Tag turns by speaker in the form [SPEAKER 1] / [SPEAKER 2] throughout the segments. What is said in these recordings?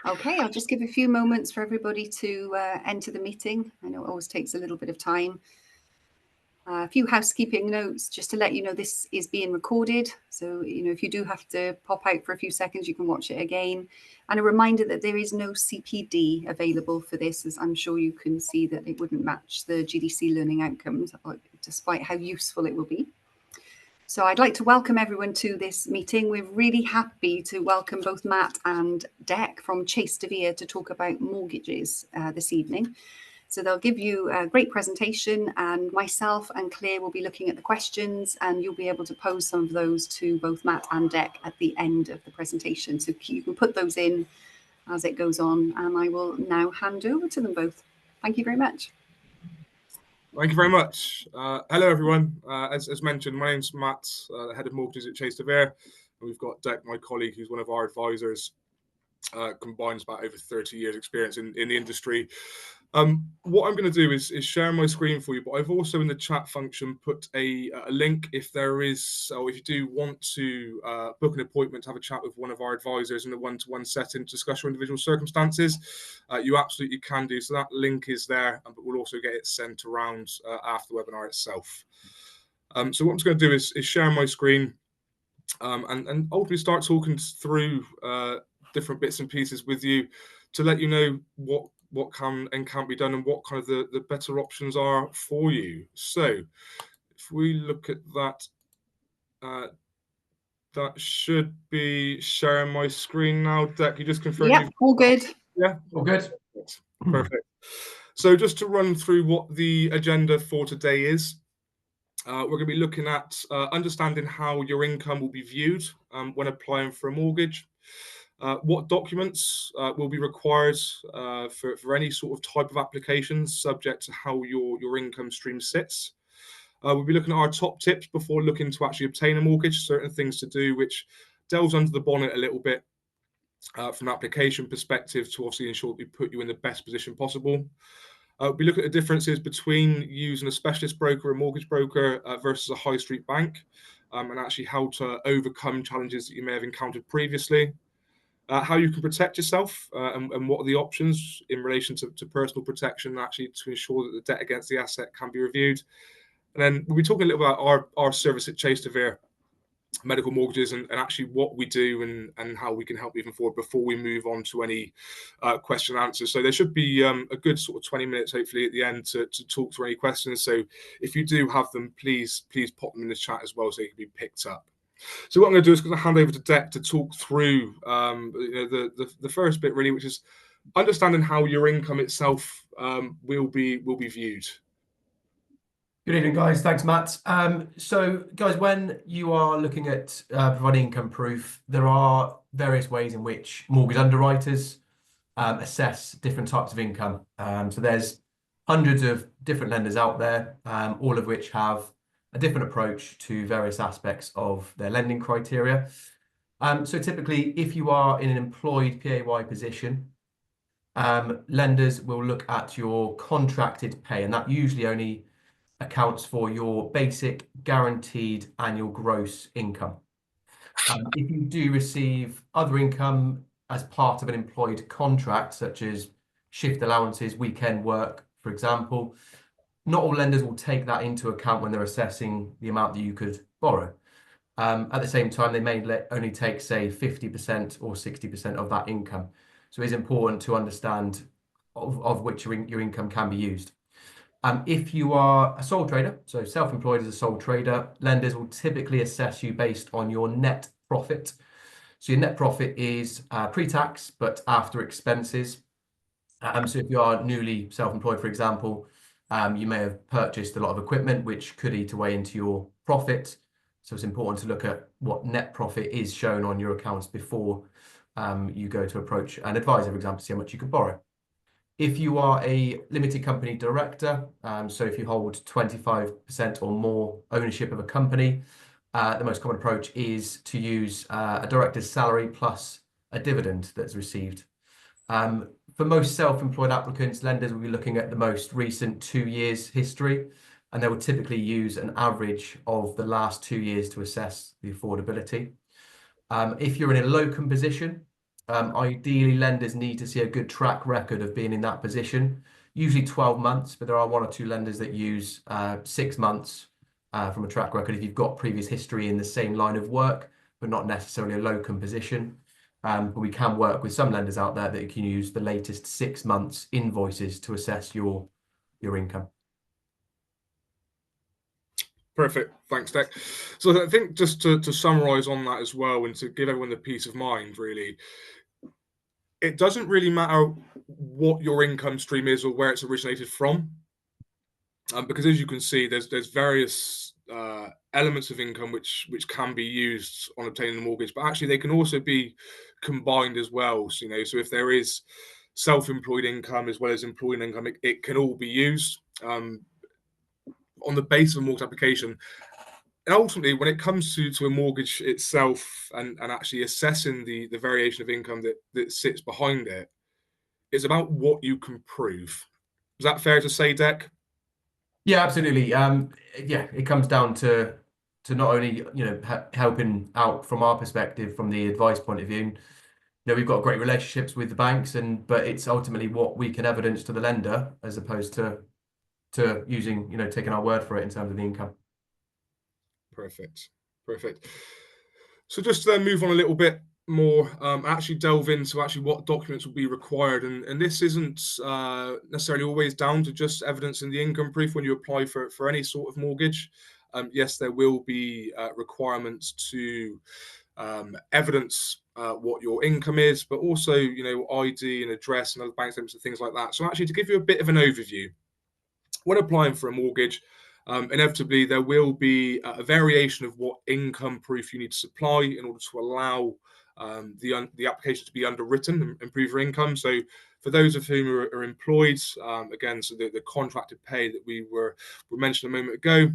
[SPEAKER 1] Okay, I'll just give a few moments for everybody to enter the meeting. I know it always takes a little bit of time. A few housekeeping notes just to let you know this is being recorded. So, if you do have to pop out for a few seconds, you can watch it again. And a reminder that there is no CPD available for this, as I'm sure you can see that it wouldn't match the GDC learning outcomes, despite how useful it will be. So I'd like to welcome everyone to this meeting. We're really happy to welcome both Matt and Dec from Chase to Vere to talk about mortgages this evening. So they'll give you a great presentation, and myself and Claire will be looking at the questions, and you'll be able to pose some of those to both Matt and Dec at the end of the presentation. So you can put those in as it goes on, and I will now hand over to them both. Thank you very much.
[SPEAKER 2] Thank you very much. Hello, everyone. As mentioned, my name's Matt, the head of mortgages at Chase to Vere. And we've got Dec, my colleague, who's one of our advisors, combines about over 30 years experience in the industry. What I'm going to do is share my screen for you, but I've also in the chat function put a link if there is, or if you do want to book an appointment to have a chat with one of our advisors in a one-to-one setting to discuss your individual circumstances, you absolutely can do. So that link is there, but we'll also get it sent around after the webinar itself. So what I'm just going to do is share my screen and ultimately start talking through different bits and pieces with you to let you know what can and can't be done and what kind of the better options are for you. So if we look at that, that should be sharing my screen now. Dec, you just confirm?
[SPEAKER 1] Yeah, all good.
[SPEAKER 2] Yeah,
[SPEAKER 3] all good.
[SPEAKER 2] Perfect. So just to run through what the agenda for today is, we're going to be looking at understanding how your income will be viewed when applying for a mortgage. What documents will be required for any sort of type of applications subject to how your income stream sits. We'll be looking at our top tips before looking to actually obtain a mortgage, certain things to do, which delves under the bonnet a little bit from an application perspective to obviously ensure that we put you in the best position possible. We'll be looking at the differences between using a specialist broker, a mortgage broker versus a high street bank, and actually how to overcome challenges that you may have encountered previously. How you can protect yourself and what are the options in relation to personal protection, actually to ensure that the debt against the asset can be reviewed. And then we'll be talking a little about our service at Chase to Vere, medical mortgages, and actually what we do and how we can help moving forward before we move on to any question and answers. So there should be a good sort of 20 minutes, hopefully, at the end to talk through any questions. So if you do have them, please pop them in the chat as well so they can be picked up. So what I'm going to do is going to hand over to Dec to talk through the first bit, really, which is understanding how your income itself will be viewed.
[SPEAKER 3] Good evening, guys. Thanks, Matt. So, guys, when you are looking at providing income proof, there are various ways in which mortgage underwriters assess different types of income. So there's hundreds of different lenders out there, all of which have a different approach to various aspects of their lending criteria. So typically, if you are in an employed PAY position, lenders will look at your contracted pay, and that usually only accounts for your basic guaranteed annual gross income. If you do receive other income as part of an employed contract, such as shift allowances, weekend work, for example, not all lenders will take that into account when they're assessing the amount that you could borrow. At the same time, they may only take, say, 50% or 60% of that income. So it's important to understand of which your income can be used. If you are a sole trader, so self-employed as a sole trader, lenders will typically assess you based on your net profit. So your net profit is pre-tax, but after expenses. So if you are newly self-employed, for example, you may have purchased a lot of equipment, which could eat away into your profit. So it's important to look at what net profit is shown on your accounts before you go to approach an advisor, for example, to see how much you could borrow. If you are a limited company director, so if you hold 25% or more ownership of a company, the most common approach is to use a director's salary plus a dividend that's received. For most self-employed applicants, lenders will be looking at the most recent 2 years history, and they will typically use an average of the last 2 years to assess the affordability. If you're in a locum position, Ideally, lenders need to see a good track record of being in that position, usually 12 months, but there are 1 or 2 lenders that use 6 months from a track record if you've got previous history in the same line of work, but not necessarily a locum position. But we can work with some lenders out there that can use the latest 6 months invoices to assess your income.
[SPEAKER 2] Perfect. Thanks, Deck. So I think just to summarize on that as well, and to give everyone the peace of mind, really, it doesn't really matter what your income stream is or where it's originated from, because as you can see, there's various elements of income which can be used on obtaining a mortgage, but actually they can also be combined as well. So, so if there is self-employed income as well as employed income, it can all be used on the basis of a mortgage application. And ultimately, when it comes to a mortgage itself and actually assessing the variation of income that sits behind it, it's about what you can prove. Is that fair to say, Deck?
[SPEAKER 3] Yeah, absolutely. Yeah, it comes down to not only helping out from our perspective, from the advice point of view. We've got great relationships with the banks, but it's ultimately what we can evidence to the lender as opposed to using taking our word for it in terms of the income.
[SPEAKER 2] Perfect. So just to then move on a little bit more, actually delve into what documents will be required, and this isn't necessarily always down to just evidence in the income proof when you apply for any sort of mortgage. Yes, there will be requirements to evidence what your income is, but also ID and address and other bank statements and things like that. So actually, to give you a bit of an overview, when applying for a mortgage, inevitably there will be a variation of what income proof you need to supply in order to allow the application to be underwritten and prove your income. So for those of whom are employed, again, so the contracted pay that we were mentioned a moment ago,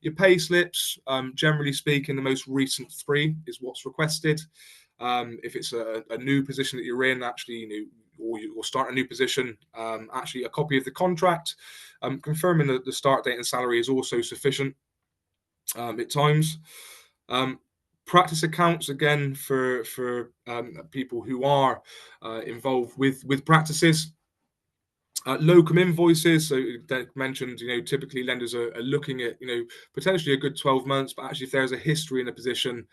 [SPEAKER 2] your pay slips, generally speaking, the most recent 3 is what's requested. If it's a new position that you're in, actually, or you'll start a new position, actually a copy of the contract confirming that the start date and salary is also sufficient at times. Practice accounts, again, for people who are involved with practices. Locum invoices, so Derek mentioned, typically lenders are looking at, potentially a good 12 months, but actually if there's a history in a position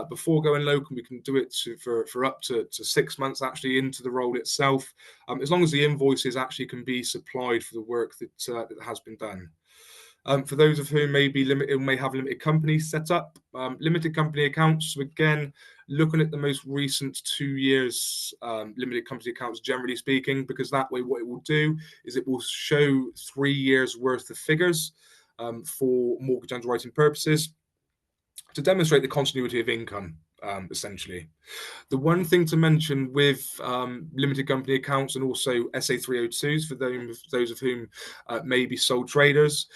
[SPEAKER 2] before going locum, we can do it for up to 6 months actually into the role itself, as long as the invoices actually can be supplied for the work that has been done. For those of whom may have limited companies set up, limited company accounts. So again, looking at the most recent 2 years limited company accounts, generally speaking, because that way what it will do is it will show 3 years worth of figures for mortgage underwriting purposes to demonstrate the continuity of income, essentially. The one thing to mention with limited company accounts and also SA302s for those of whom may be sole traders,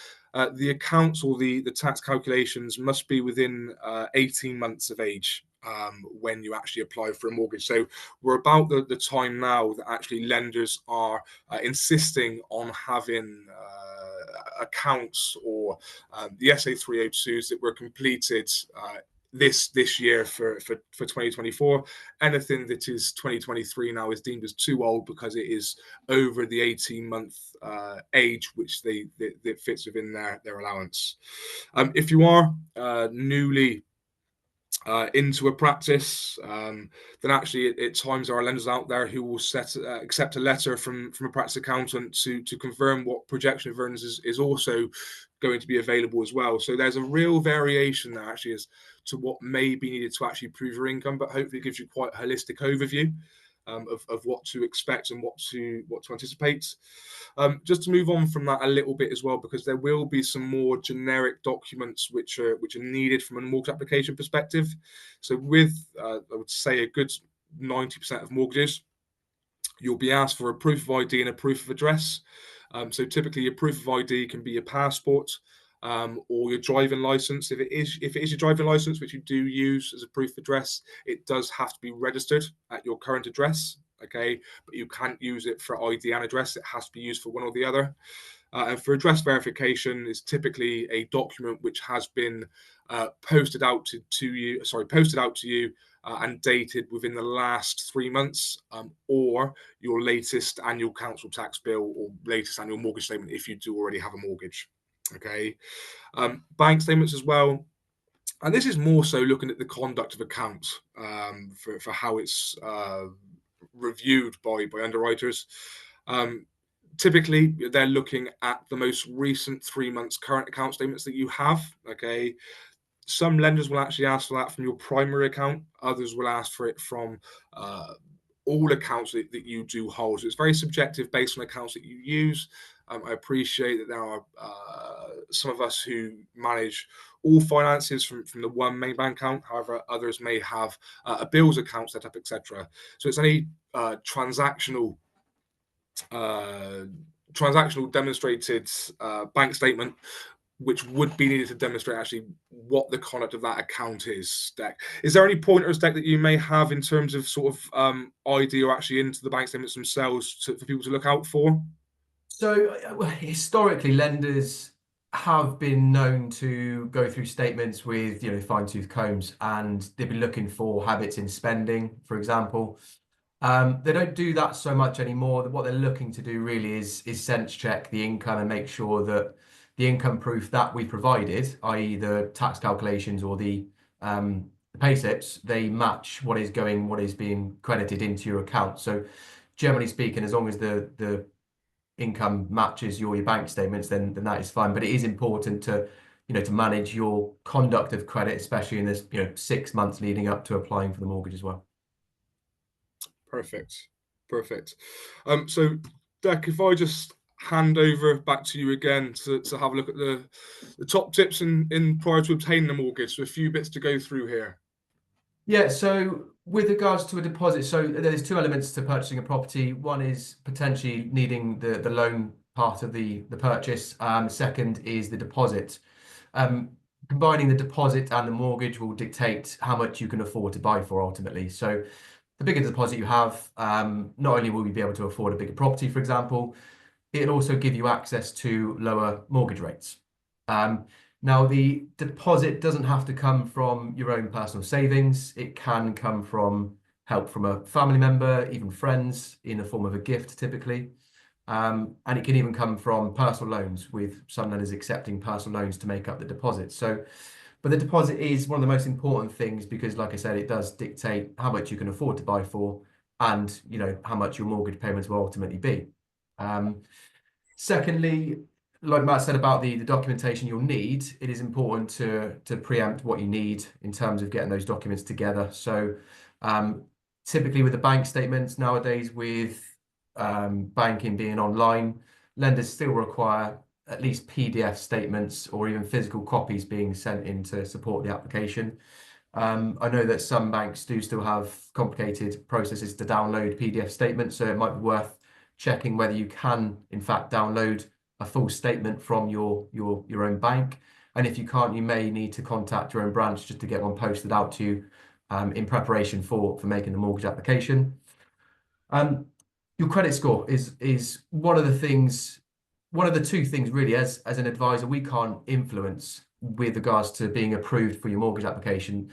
[SPEAKER 2] the accounts or the tax calculations must be within 18 months of age when you actually apply for a mortgage. So we're about the time now that actually lenders are insisting on having accounts or the SA302s that were completed this year for 2024. Anything that is 2023 now is deemed as too old because it is over the 18-month age which that fits within their allowance. If you are newly into a practice, then actually at times there are lenders out there who will accept a letter from a practice accountant to confirm what projection of earnings is also going to be available as well. So there's a real variation there actually as to what may be needed to actually prove your income, but hopefully it gives you quite a holistic overview of what to expect and what to anticipate. Just to move on from that a little bit as well, because there will be some more generic documents which are needed from a mortgage application perspective. So with I would say a good 90% of mortgages, you'll be asked for a proof of ID and a proof of address. So typically your proof of ID can be your passport or your driving license. If it is your driving license, which you do use as a proof of address, it does have to be registered at your current address. Okay, but you can't use it for ID and address. It has to be used for one or the other. And for address verification is typically a document which has been posted out to you and dated within the last 3 months, or your latest annual council tax bill or latest annual mortgage statement if you do already have a mortgage. Okay, bank statements as well. And this is more so looking at the conduct of accounts, for how it's reviewed by underwriters. Typically, they're looking at the most recent 3 months current account statements that you have. Okay, some lenders will actually ask for that from your primary account. Others will ask for it from all accounts that you do hold. So it's very subjective based on accounts that you use. I appreciate that there are some of us who manage all finances from the one main bank account. However, others may have a bills account set up, etc. So it's any transactional demonstrated bank statement which would be needed to demonstrate actually what the conduct of that account is. Deck, is there any pointers, Deck, that you may have in terms of sort of ID or actually into the bank statements themselves for people to look out for?
[SPEAKER 3] So historically, lenders have been known to go through statements with, fine-tooth combs, and they've been looking for habits in spending, for example. They don't do that so much anymore. What they're looking to do really is sense check the income and make sure that the income proof that we provided, i.e. the tax calculations or the pay slips, they match what is being credited into your account. So generally speaking, as long as the income matches your bank statements, then that is fine. But it is important to manage your conduct of credit, especially in this 6 months leading up to applying for the mortgage as well.
[SPEAKER 2] Perfect. So Deck, if I just hand over back to you again to have a look at the top tips in prior to obtaining a mortgage. So a few bits to go through here.
[SPEAKER 3] Yeah, so with regards to a deposit, so there's 2 elements to purchasing a property. One is potentially needing the loan part of the purchase. Second is the deposit. Combining the deposit and the mortgage will dictate how much you can afford to buy for ultimately. So the bigger deposit you have, not only will you be able to afford a bigger property, for example, it'll also give you access to lower mortgage rates. Now, the deposit doesn't have to come from your own personal savings. It can come from help from a family member, even friends, in the form of a gift, typically. And it can even come from personal loans, with some lenders accepting personal loans to make up the deposit. But the deposit is one of the most important things because, like I said, it does dictate how much you can afford to buy for and, how much your mortgage payments will ultimately be. Secondly, like Matt said about the documentation you'll need, it is important to preempt what you need in terms of getting those documents together. So typically with the bank statements nowadays, with banking being online, lenders still require at least PDF statements or even physical copies being sent in to support the application. I know that some banks do still have complicated processes to download PDF statements, so it might be worth checking whether you can, in fact, download a full statement from your own bank. And if you can't, you may need to contact your own branch just to get one posted out to you in preparation for making the mortgage application. Your credit score is one of the 2 things really, as an advisor, we can't influence with regards to being approved for your mortgage application.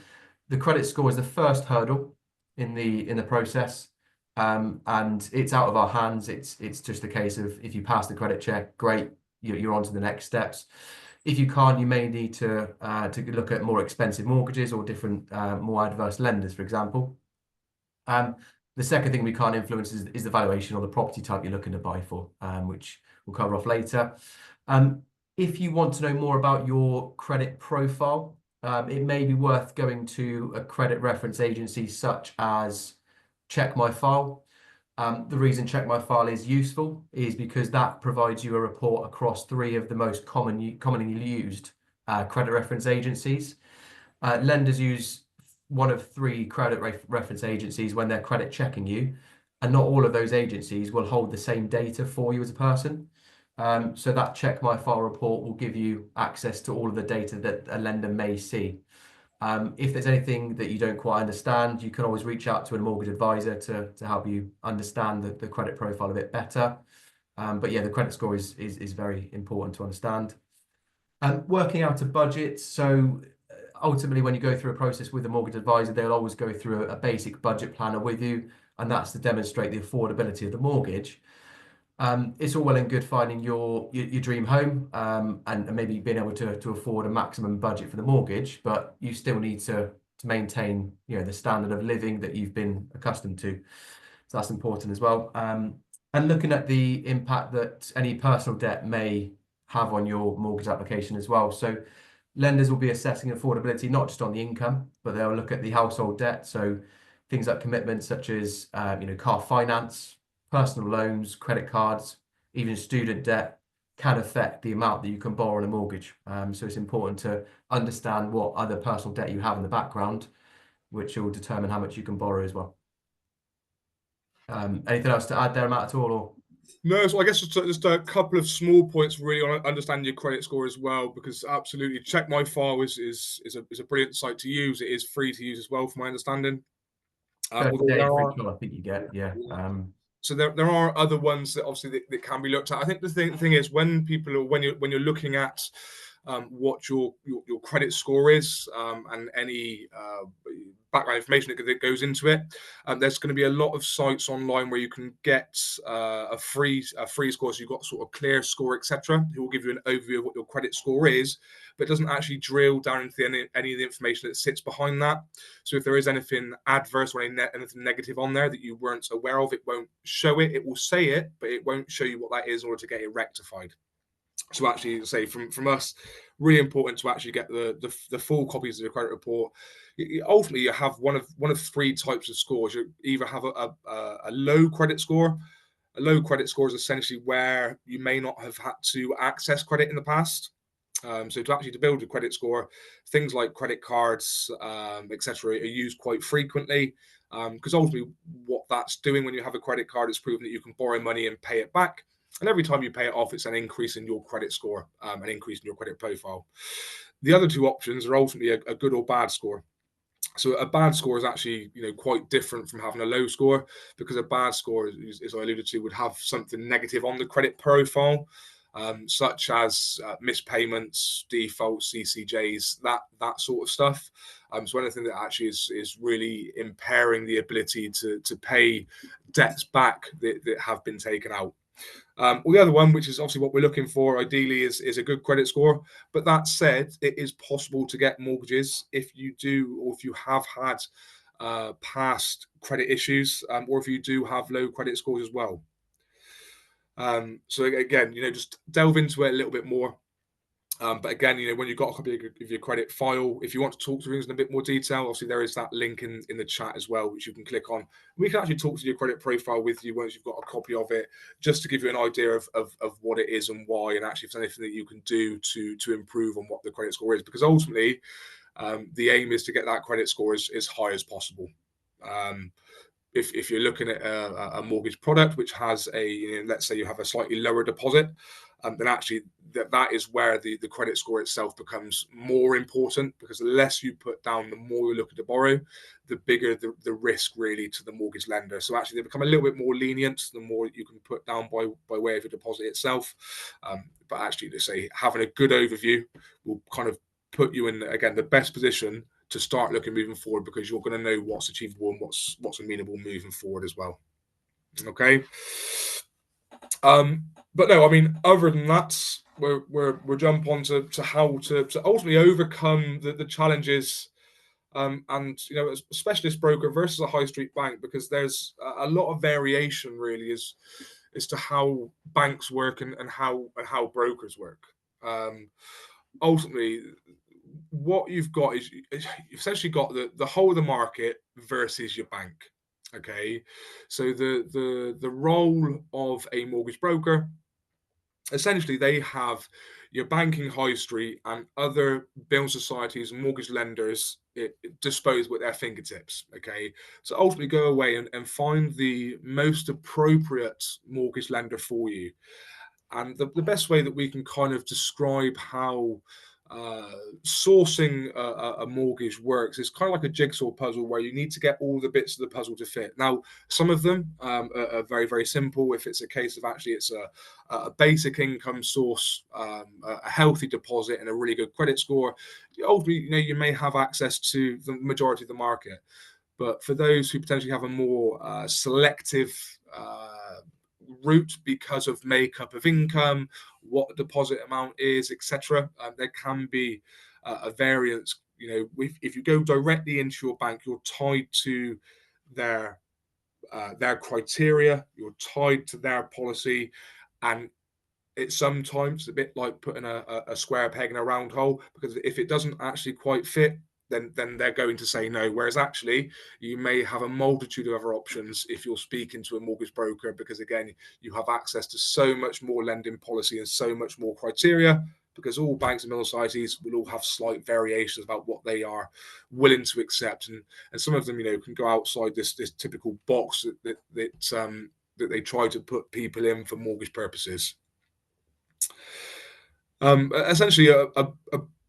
[SPEAKER 3] The credit score is the first hurdle in the process. And it's out of our hands. It's just a case of, if you pass the credit check, great, you're on to the next steps. If you can't, you may need to look at more expensive mortgages or different more adverse lenders, for example. The second thing we can't influence is the valuation or the property type you're looking to buy for, which we'll cover off later. If you want to know more about your credit profile, it may be worth going to a credit reference agency such as Check My File. The reason Check My File is useful is because that provides you a report across 3 of the most commonly used credit reference agencies. Lenders use one of 3 credit reference agencies when they're credit checking you, and not all of those agencies will hold the same data for you as a person. So that Check My File report will give you access to all of the data that a lender may see. If there's anything that you don't quite understand, you can always reach out to a mortgage advisor to help you understand the credit profile a bit better. But yeah, the credit score is very important to understand. Working out a budget. So ultimately, when you go through a process with a mortgage advisor, they'll always go through a basic budget planner with you, and that's to demonstrate the affordability of the mortgage. It's all well and good finding your dream home, and maybe being able to afford a maximum budget for the mortgage, but you still need to maintain, you know, the standard of living that you've been accustomed to. So that's important as well. And looking at the impact that any personal debt may have on your mortgage application as well. So lenders will be assessing affordability not just on the income, but they'll look at the household debt. So things like commitments such as you know, car finance, personal loans, credit cards, even student debt can affect the amount that you can borrow on a mortgage. So it's important to understand what other personal debt you have in the background, which will determine how much you can borrow as well. Anything else to add there, Matt, at all? Or?
[SPEAKER 2] No, so I guess just a couple of small points really on understanding your credit score as well, because absolutely Check My File is a brilliant site to use. It is free to use as well, from my understanding.
[SPEAKER 3] 30 days free trial, I think you get, yeah.
[SPEAKER 2] So there are other ones that obviously that can be looked at. I think the thing is when you're looking at what your credit score is, and any background information that goes into it, there's going to be a lot of sites online where you can get a free score. So you've got sort of clear score, etc. Who will give you an overview of what your credit score is, but it doesn't actually drill down into any of the information that sits behind that. So if there is anything adverse or anything negative on there that you weren't aware of, it won't show it. It will say it, but it won't show you what that is in order to get it rectified. So actually, say from us, really important to actually get the full copies of your credit report. Ultimately, you have one of three types of scores. You either have a low credit score. A low credit score is essentially where you may not have had to access credit in the past. So to build a credit score, things like credit cards, etc., are used quite frequently, because ultimately what that's doing when you have a credit card is proving that you can borrow money and pay it back. And every time you pay it off, it's an increase in your credit score, an increase in your credit profile. The other two options are ultimately a good or bad score. So a bad score is actually, quite different from having a low score, because a bad score, as I alluded to, would have something negative on the credit profile, such as missed payments, defaults, CCJs, that sort of stuff. So anything that actually is really impairing the ability to pay debts back that have been taken out. Well, the other one, which is obviously what we're looking for, ideally, is a good credit score. But that said, it is possible to get mortgages if you do, or if you have had past credit issues, or if you do have low credit scores as well. So again, just delve into it a little bit more. But again, when you've got a copy of your credit file, if you want to talk to things in a bit more detail, obviously there is that link in the chat as well, which you can click on. We can actually talk to your credit profile with you once you've got a copy of it, just to give you an idea of what it is and why, and actually if there's anything that you can do to improve on what the credit score is. Because ultimately, the aim is to get that credit score as high as possible. If you're looking at a mortgage product which has let's say you have a slightly lower deposit, then actually that is where the credit score itself becomes more important, because the less you put down, the more you're looking to borrow, the bigger the risk really to the mortgage lender. So actually they become a little bit more lenient the more you can put down by way of your deposit itself. But actually, to say having a good overview will kind of put you in, again, the best position to start looking moving forward, because you're going to know what's achievable and what's amenable moving forward as well. Okay. But no, I mean, other than that, we'll jump on to how to ultimately overcome the challenges, and a specialist broker versus a high street bank, because there's a lot of variation really as to how banks work and how brokers work. Ultimately, what you've got is you've essentially got the whole of the market versus your bank. Okay, so the role of a mortgage broker, essentially they have your banking high street and other building societies and mortgage lenders disposed at their fingertips. Okay, so ultimately go away and find the most appropriate mortgage lender for you. And the best way that we can kind of describe how sourcing a mortgage works is kind of like a jigsaw puzzle where you need to get all the bits of the puzzle to fit. Now, some of them are very, very simple. If it's a case of actually it's a basic income source, a healthy deposit, and a really good credit score, ultimately, you may have access to the majority of the market. But for those who potentially have a more selective route because of makeup of income, what the deposit amount is, etc., there can be a variance. If you go directly into your bank, you're tied to their criteria, you're tied to their policy, and it's sometimes a bit like putting a square peg in a round hole, because if it doesn't actually quite fit, then they're going to say no. Whereas actually, you may have a multitude of other options if you're speaking to a mortgage broker, because again, you have access to so much more lending policy and so much more criteria, because all banks and middle societies will all have slight variations about what they are willing to accept, and some of them, can go outside this typical box that they try to put people in for mortgage purposes. Essentially, a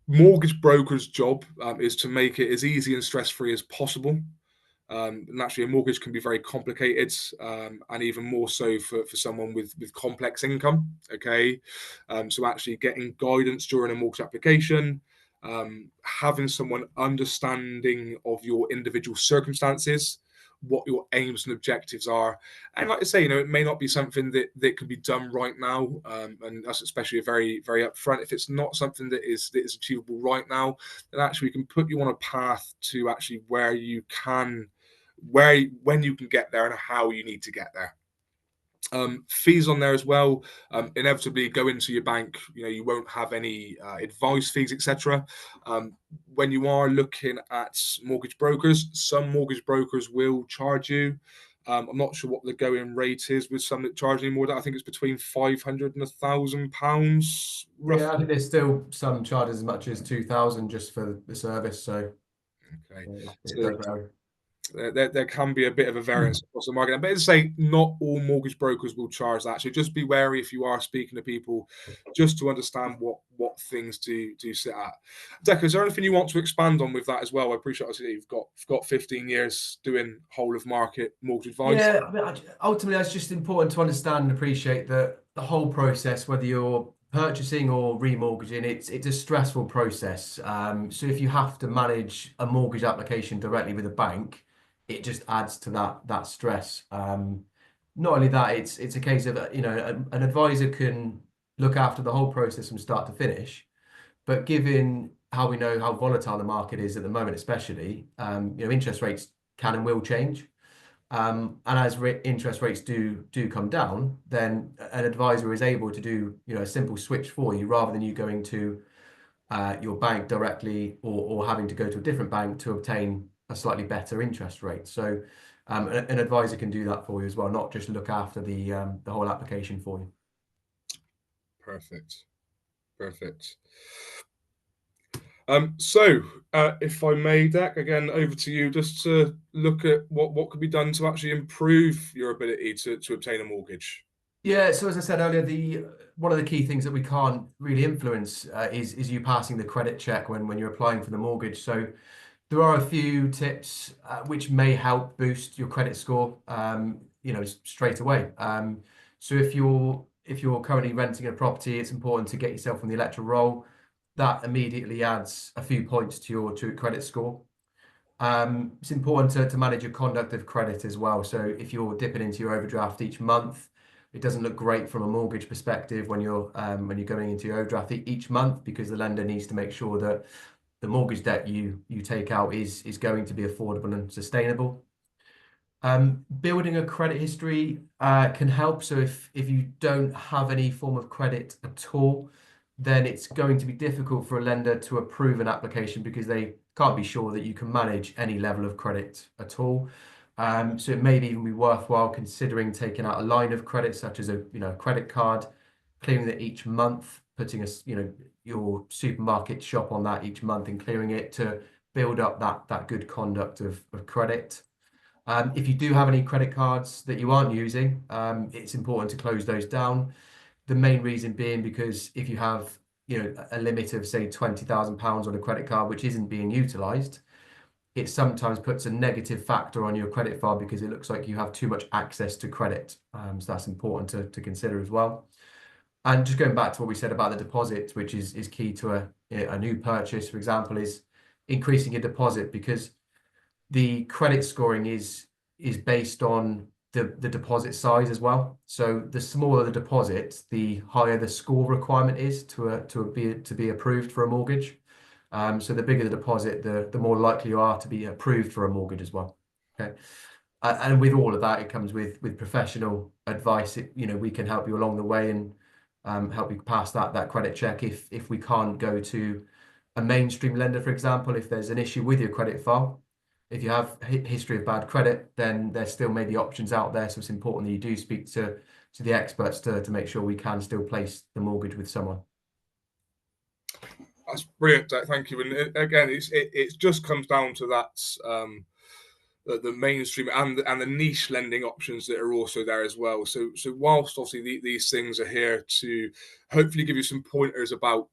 [SPEAKER 2] mortgage broker's job is to make it as easy and stress-free as possible. Naturally, a mortgage can be very complicated, and even more so for someone with complex income. Okay, so actually getting guidance during a mortgage application, having someone understanding of your individual circumstances, what your aims and objectives are, and like I say, it may not be something that can be done right now, and that's especially very, very upfront. If it's not something that is achievable right now, then actually we can put you on a path to actually when you can get there and how you need to get there. Fees on there as well. Inevitably, go into your bank. You won't have any advice fees, etc. When you are looking at mortgage brokers, some mortgage brokers will charge you. I'm not sure what the going rate is with some that charge any more. I think it's between £500 and £1,000 roughly.
[SPEAKER 3] Yeah, I think there's still some charges as much as 2,000 just for the service. So,
[SPEAKER 2] okay,
[SPEAKER 3] it does vary.
[SPEAKER 2] There can be a bit of a variance across the market. But as I say, not all mortgage brokers will charge that. So just be wary if you are speaking to people, just to understand what things do sit at. Decca, is there anything you want to expand on with that as well? I appreciate that you've got 15 years doing whole of market mortgage advice.
[SPEAKER 3] Yeah, I mean, ultimately, it's just important to understand and appreciate that the whole process, whether you're purchasing or remortgaging, it's a stressful process. So if you have to manage a mortgage application directly with a bank, it just adds to that stress. Not only that, it's a case of an advisor can look after the whole process from start to finish, but given how we know how volatile the market is at the moment, especially, interest rates can and will change. And as interest rates do come down, then an advisor is able to do a simple switch for you, rather than you going to your bank directly or having to go to a different bank to obtain a slightly better interest rate. So an advisor can do that for you as well, not just look after the whole application for you.
[SPEAKER 2] Perfect. So if I may, Dak, again, over to you, just to look at what could be done to actually improve your ability to obtain a mortgage.
[SPEAKER 3] Yeah, so as I said earlier, one of the key things that we can't really influence is you passing the credit check when you're applying for the mortgage. So there are a few tips which may help boost your credit score, straight away. So if you're currently renting a property, it's important to get yourself on the electoral roll. That immediately adds a few points to your credit score. It's important to manage your conduct of credit as well. So if you're dipping into your overdraft each month, it doesn't look great from a mortgage perspective when you're going into your overdraft each month, because the lender needs to make sure that the mortgage debt you take out is going to be affordable and sustainable. Building a credit history can help. So if you don't have any form of credit at all, then it's going to be difficult for a lender to approve an application, because they can't be sure that you can manage any level of credit at all. So it may even be worthwhile considering taking out a line of credit, such as a credit card, clearing it each month, putting your supermarket shop on that each month and clearing it to build up that good conduct of credit. If you do have any credit cards that you aren't using, it's important to close those down. The main reason being because if you have a limit of, say, £20,000 on a credit card, which isn't being utilised, it sometimes puts a negative factor on your credit file because it looks like you have too much access to credit. So that's important to consider as well. And just going back to what we said about the deposit, which is key to a new purchase, for example, is increasing your deposit, because the credit scoring is based on the deposit size as well. So the smaller the deposit, the higher the score requirement is to be approved for a mortgage. So the bigger the deposit, the more likely you are to be approved for a mortgage as well. Okay. And with all of that, it comes with professional advice. We can help you along the way and help you pass that credit check if we can't go to a mainstream lender, for example. If there's an issue with your credit file, if you have history of bad credit, then there's still maybe options out there. So it's important that you do speak to the experts to make sure we can still place the mortgage with someone.
[SPEAKER 2] That's brilliant, Jack. Thank you. And again, it just comes down to that the mainstream and the niche lending options that are also there as well. So whilst obviously these things are here to hopefully give you some pointers about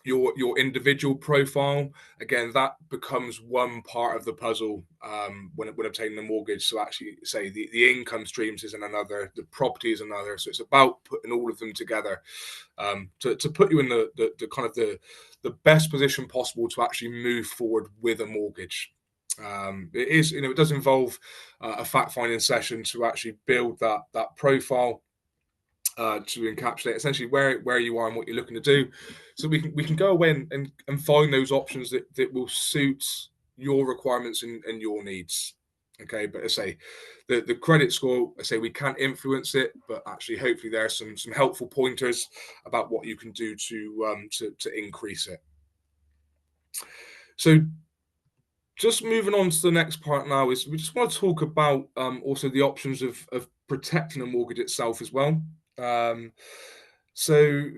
[SPEAKER 2] your individual profile, again, that becomes one part of the puzzle when obtaining the mortgage. So actually, say the income streams is another, the property is another. So it's about putting all of them together to put you in the kind of the best position possible to actually move forward with a mortgage. It is, it does involve a fact-finding session to actually build that profile. To encapsulate essentially where you are and what you're looking to do, so we can go away and find those options that will suit your requirements and your needs. Okay, but I say the credit score, I say we can't influence it, but actually hopefully there are some helpful pointers about what you can do to increase it. So just moving on to the next part now is we just want to talk about also the options of protecting a mortgage itself as well. So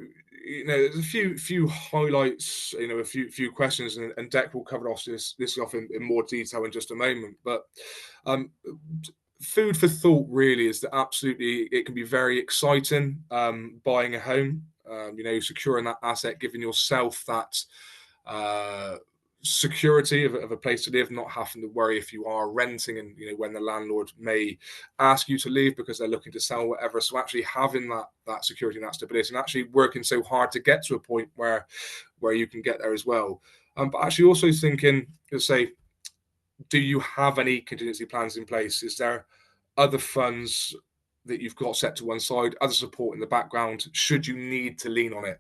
[SPEAKER 2] there's a few highlights, a few questions, and Deck will cover off this off in more detail in just a moment. But food for thought really is that absolutely it can be very exciting buying a home, securing that asset, giving yourself that security of a place to live, not having to worry if you are renting and when the landlord may ask you to leave because they're looking to sell, whatever. So actually having that security and that stability, and actually working so hard to get to a point where you can get there as well. But actually also thinking, say, do you have any contingency plans in place? Is there other funds that you've got set to one side, other support in the background should you need to lean on it?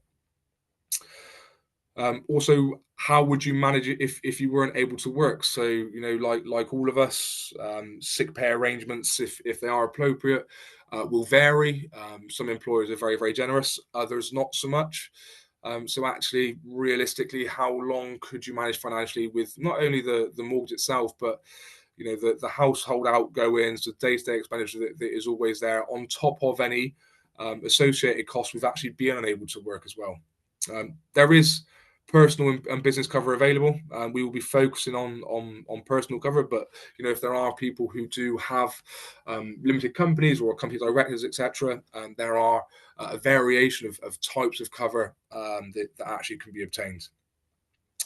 [SPEAKER 2] Also, how would you manage it if you weren't able to work? So, like all of us, sick pay arrangements, if they are appropriate, will vary. Some employers are very, very generous, others not so much. So actually, realistically, how long could you manage financially with not only the mortgage itself, but the household outgoings, the day-to-day expenditure that is always there, on top of any associated costs with actually being unable to work as well. There is personal and business cover available. We will be focusing on personal cover, but if there are people who do have limited companies or company directors, etc., there are a variation of types of cover that actually can be obtained.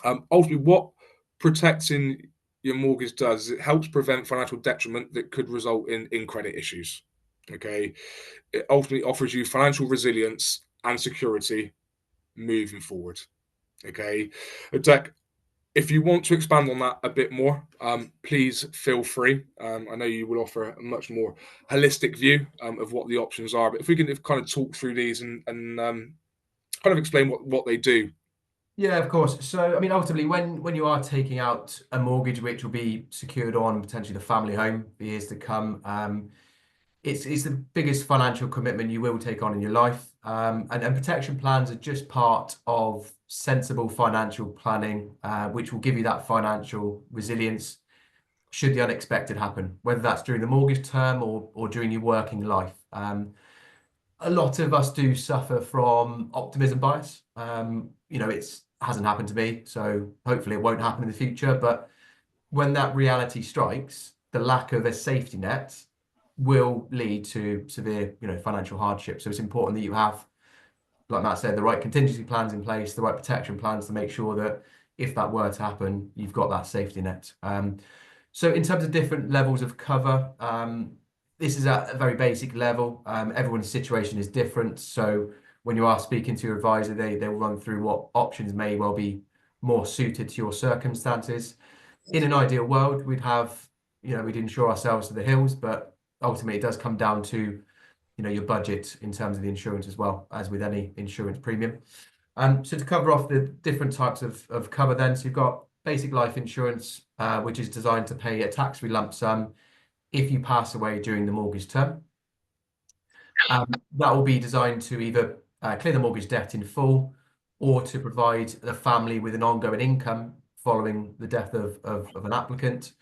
[SPEAKER 2] Ultimately, what protecting your mortgage does is it helps prevent financial detriment that could result in credit issues. Okay, it ultimately offers you financial resilience and security moving forward. Okay, Deck, if you want to expand on that a bit more, please feel free. I know you will offer a much more holistic view of what the options are, but if we can kind of talk through these and kind of explain what they do.
[SPEAKER 3] Yeah, of course. So, I mean, ultimately, when you are taking out a mortgage which will be secured on potentially the family home for years to come, it's the biggest financial commitment you will take on in your life. And protection plans are just part of sensible financial planning, which will give you that financial resilience should the unexpected happen, whether that's during the mortgage term or during your working life. A lot of us do suffer from optimism bias. It hasn't happened to me, so hopefully it won't happen in the future. But when that reality strikes, the lack of a safety net will lead to severe, financial hardship. So it's important that you have like Matt said, the right contingency plans in place, the right protection plans to make sure that if that were to happen, you've got that safety net. So in terms of different levels of cover, this is at a very basic level. Everyone's situation is different. So when you are speaking to your advisor, they will run through what options may well be more suited to your circumstances. In an ideal world, we'd insure ourselves to the hills, but ultimately it does come down to your budget in terms of the insurance as well, as with any insurance premium. So to cover off the different types of cover then, so you've got basic life insurance, which is designed to pay a tax-free lump sum if you pass away during the mortgage term. That will be designed to either clear the mortgage debt in full or to provide the family with an ongoing income following the death of an applicant.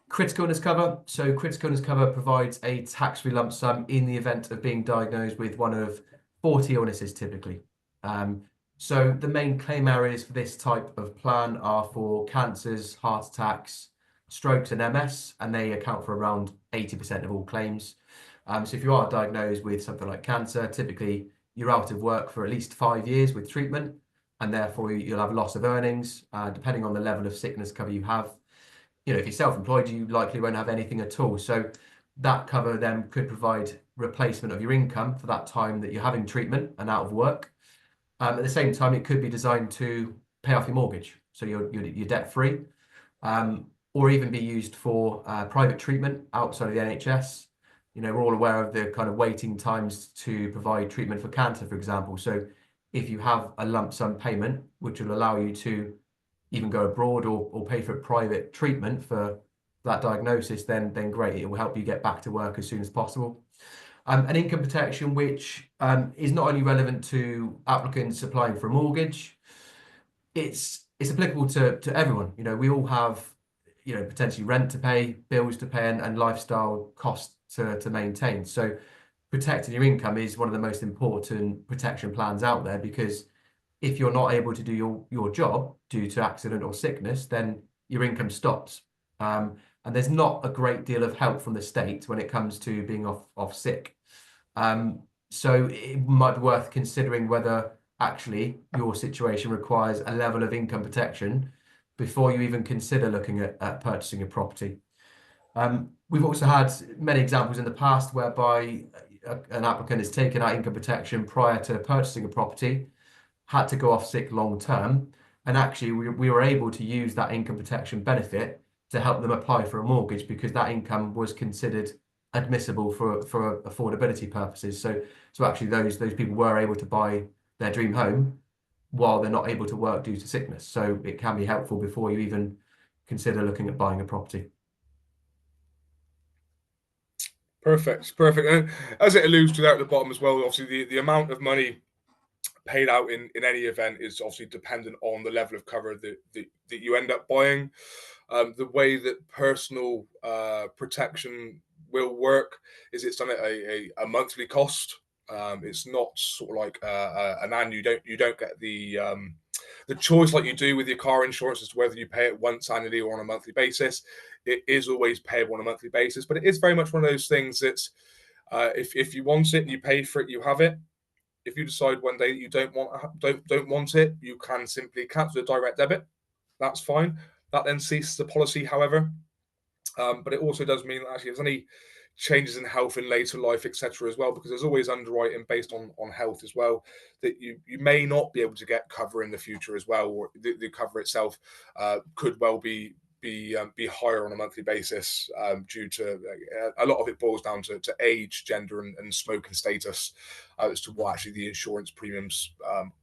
[SPEAKER 3] Critical illness cover. So critical illness cover provides a tax-free lump sum in the event of being diagnosed with one of 40 illnesses typically. So the main claim areas for this type of plan are for cancers, heart attacks, strokes and MS, and they account for around 80% of all claims. So if you are diagnosed with something like cancer, typically you're out of work for at least 5 years with treatment, and therefore you'll have loss of earnings, depending on the level of sickness cover you have. If you're self-employed, you likely won't have anything at all. So that cover then could provide replacement of your income for that time that you're having treatment and out of work. At the same time, it could be designed to pay off your mortgage, so you're debt-free, or even be used for private treatment outside of the NHS. We're all aware of the kind of waiting times to provide treatment for cancer, for example. So if you have a lump sum payment, which will allow you to even go abroad or pay for private treatment for that diagnosis, then great. It will help you get back to work as soon as possible. An income protection, which is not only relevant to applicants applying for a mortgage, it's applicable to everyone. We all have, potentially rent to pay, bills to pay, and lifestyle costs to maintain. So protecting your income is one of the most important protection plans out there, because if you're not able to do your job due to accident or sickness, then your income stops. And there's not a great deal of help from the state when it comes to being off sick. So it might be worth considering whether actually your situation requires a level of income protection before you even consider looking at purchasing a property. We've also had many examples in the past whereby an applicant has taken out income protection prior to purchasing a property, had to go off sick long term, and actually we were able to use that income protection benefit to help them apply for a mortgage because that income was considered admissible for affordability purposes. So actually those people were able to buy their dream home while they're not able to work due to sickness. So it can be helpful before you even consider looking at buying a property.
[SPEAKER 2] Perfect. And as it alludes to that at the bottom as well, obviously the amount of money paid out in any event is obviously dependent on the level of cover that you end up buying. The way that personal protection will work is it's done at a monthly cost. It's not sort of like an annual. You don't get the choice like you do with your car insurance as to whether you pay it once annually or on a monthly basis. It is always payable on a monthly basis, but it is very much one of those things that if you want it and you pay for it, you have it. If you decide one day that you don't want it, you can simply cancel the direct debit. That's fine. That then ceases the policy, however. But it also does mean that actually if there's any changes in health in later life, etc., as well, because there's always underwriting based on health as well, that you may not be able to get cover in the future as well, or the cover itself could well be higher on a monthly basis due to a lot of it boils down to age, gender, and smoking status as to what actually the insurance premiums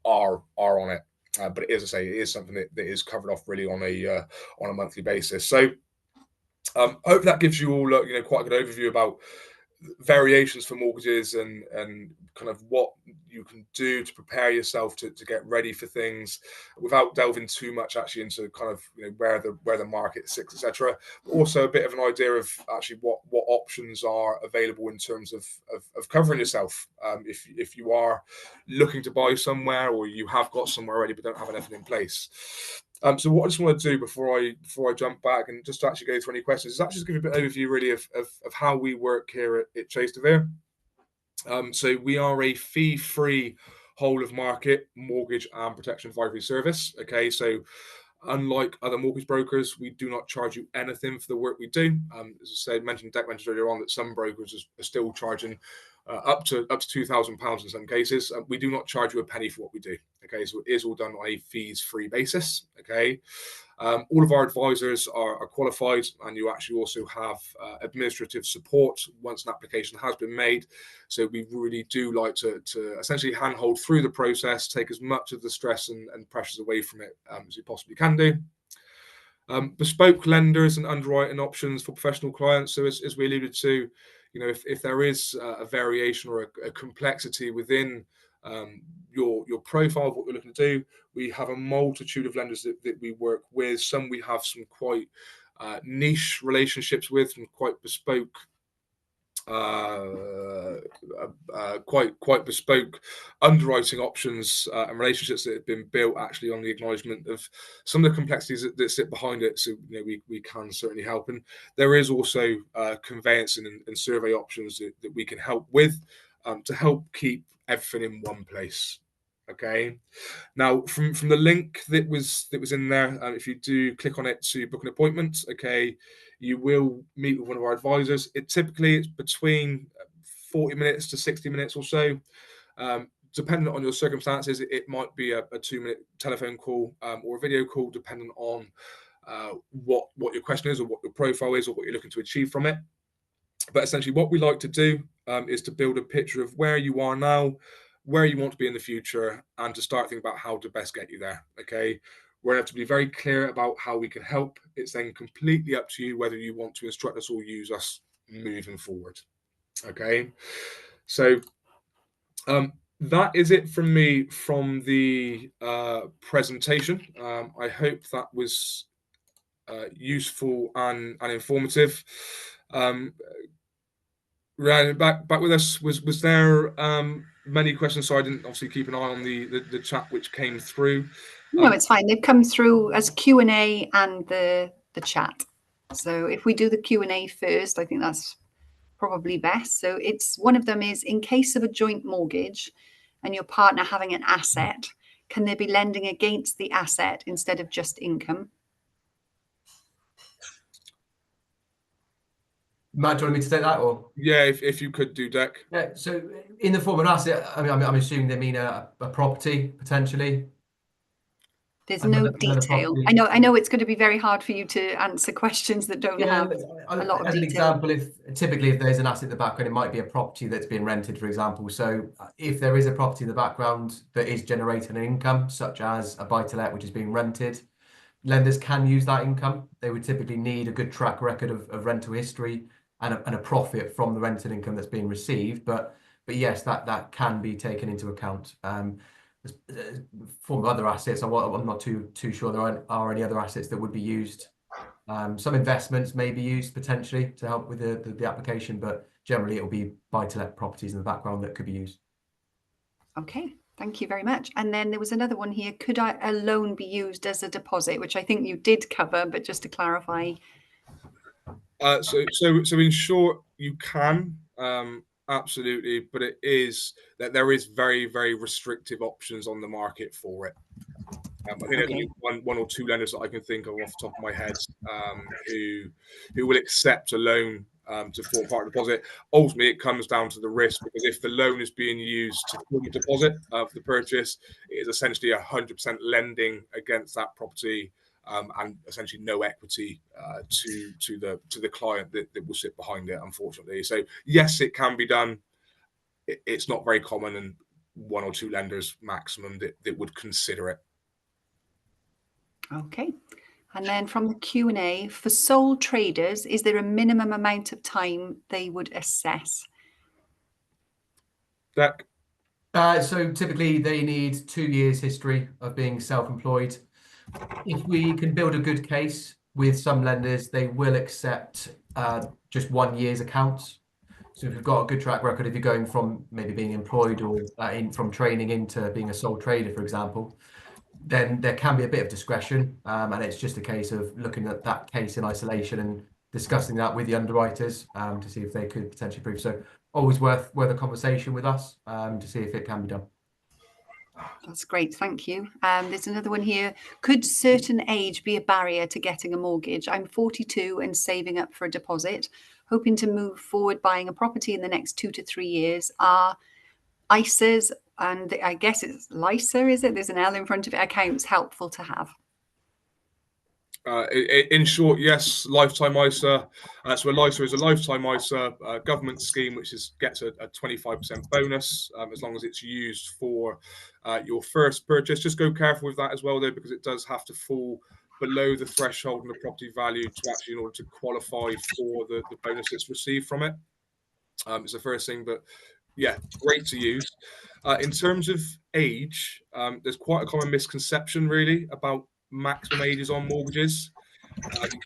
[SPEAKER 2] are on it. But as I say, it is something that is covered off really on a monthly basis. So hope that gives you all quite a good overview about variations for mortgages and kind of what you can do to prepare yourself to get ready for things without delving too much actually into kind of where the market sits, etc. Also a bit of an idea of actually what options are available in terms of covering yourself if you are looking to buy somewhere or you have got somewhere already but don't have anything in place. So what I just want to do before I jump back and just to actually go through any questions is actually just give you a bit of overview really of how we work here at Chase de Vere. So we are a fee-free whole of market mortgage and protection advisory service. Okay, so unlike other mortgage brokers, we do not charge you anything for the work we do. As I said, Deck mentioned earlier on that some brokers are still charging up to £2,000 in some cases. We do not charge you a penny for what we do. Okay, so it is all done on a fees-free basis. Okay, all of our advisors are qualified, and you actually also have administrative support once an application has been made. So we really do like to essentially handhold through the process, take as much of the stress and pressures away from it as you possibly can do. Bespoke lenders and underwriting options for professional clients. So as we alluded to, if there is a variation or a complexity within your profile of what you're looking to do, we have a multitude of lenders that we work with. Some we have some quite niche relationships with, and quite bespoke quite bespoke underwriting options and relationships that have been built actually on the acknowledgement of some of the complexities that sit behind it. So we can certainly help, and there is also conveyancing and survey options that we can help with to help keep everything in one place. Okay. Now, from the link that was in there, if you do click on it to book an appointment, okay, you will meet with one of our advisors. It's between 40 minutes to 60 minutes or so. Depending on your circumstances, it might be a 2-minute telephone call or a video call, depending on what your question is, or what your profile is, or what you're looking to achieve from it. But essentially, what we like to do is to build a picture of where you are now, where you want to be in the future, and to start thinking about how to best get you there. Okay, we're going to have to be very clear about how we can help. It's then completely up to you whether you want to instruct us or use us moving forward. Okay, so that is it from me from the presentation. I hope that was useful and informative. Ryan, back with us. Was there many questions? So I didn't obviously keep an eye on the chat which came through.
[SPEAKER 1] No, it's fine. They've come through as Q&A and the chat. So if we do the Q&A first, I think that's probably best. So one of them is, in case of a joint mortgage and your partner having an asset, can they be lending against the asset instead of just income?
[SPEAKER 3] Matt, do you want me to take that, or?
[SPEAKER 2] Yeah, if you could do, Deck.
[SPEAKER 3] Yeah, so in the form of an asset, I mean, I'm assuming they mean a property, potentially.
[SPEAKER 1] There's no detail. I know it's going to be very hard for you to answer questions that don't have a lot of
[SPEAKER 3] as
[SPEAKER 1] detail.
[SPEAKER 3] An example, if there's an asset in the background, it might be a property that's being rented, for example. So if there is a property in the background that is generating an income, such as a buy-to-let which is being rented, lenders can use that income. They would typically need a good track record of rental history and a profit from the rented income that's being received. But yes, that can be taken into account. Form of other assets, I'm not too sure there are any other assets that would be used. Some investments may be used potentially to help with the application, but generally it will be buy-to-let properties in the background that could be used.
[SPEAKER 1] Okay, thank you very much. And then there was another one here. Could a loan be used as a deposit? Which I think you did cover, but just to clarify.
[SPEAKER 2] So in short, you can. Absolutely, but there is very, very restrictive options on the market for it. I think there's only one or two lenders that I can think of off the top of my head who will accept a loan to form part of the deposit. Ultimately, it comes down to the risk, because if the loan is being used to form a deposit of the purchase, it is essentially 100% lending against that property, and essentially no equity to the client that will sit behind it, unfortunately. So yes, it can be done. It's not very common, and one or two lenders maximum that would consider it.
[SPEAKER 1] Okay. And then from the Q&A, for sole traders, is there a minimum amount of time they would assess?
[SPEAKER 2] Deck?
[SPEAKER 3] So typically they need 2 years history of being self-employed. If we can build a good case with some lenders, they will accept just 1 year's accounts. So if you've got a good track record, if you're going from maybe being employed or from training into being a sole trader, for example, then there can be a bit of discretion, and it's just a case of looking at that case in isolation and discussing that with the underwriters to see if they could potentially prove. So always worth a conversation with us to see if it can be done.
[SPEAKER 1] That's great, thank you. There's another one here. Could certain age be a barrier to getting a mortgage? I'm 42 and saving up for a deposit, hoping to move forward buying a property in the next 2 to 3 years. Are ISAs, and I guess it's LISA, is it? There's an L in front of it, accounts helpful to have?
[SPEAKER 2] In short, yes, lifetime ISA. So a LISA is a lifetime ISA government scheme, which gets a 25% bonus as long as it's used for your first purchase. Just go careful with that as well, though, because it does have to fall below the threshold in the property value to actually, in order to qualify for the bonus that's received from it. It's the first thing, but yeah, great to use. In terms of age, there's quite a common misconception really about maximum ages on mortgages.